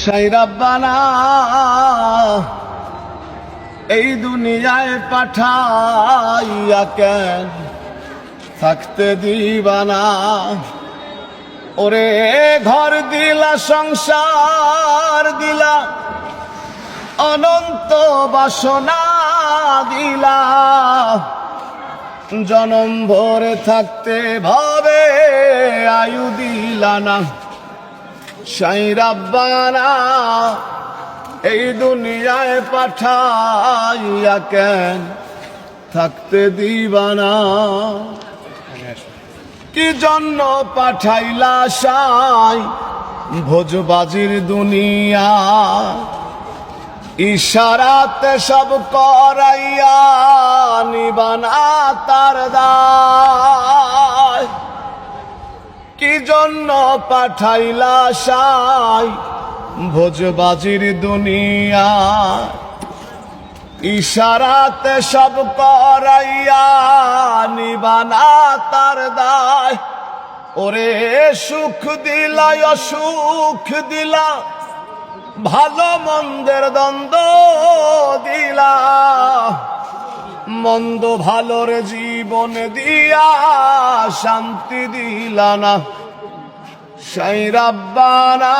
সাই রাব্বানা এই দুনিয়ায় পাঠাইয়া কেন থাকতে দিবানা। ওরে ঘর দিলা, সংসার দিলা, অনন্ত বাসনা দিলা, জনম ভরে থাকতে ভাবে আয়ু দিলা না। সাই রাব্বানা এই দুনিয়ায় পাঠাইয়া কেন থাকতে দিবানা। কি জন্য পাঠাইলা সাই ভোজবাজির দুনিয়া, ইশারাতে সব করাইয়া নিবানা তার দায়। কি জন্য পাঠাইলা সাই ভোজবাজির দুনিয়া, ইশারাতে সব করাইয়া নিবানা তার দায়। ওরে সুখ দিলা অসুখ দিলা, ভালো মন্দের দ্বন্দ্ব দিলা, মন্দ ভালোর জীবন দিয়া শান্তি দিলা না। সাই রাব্বানা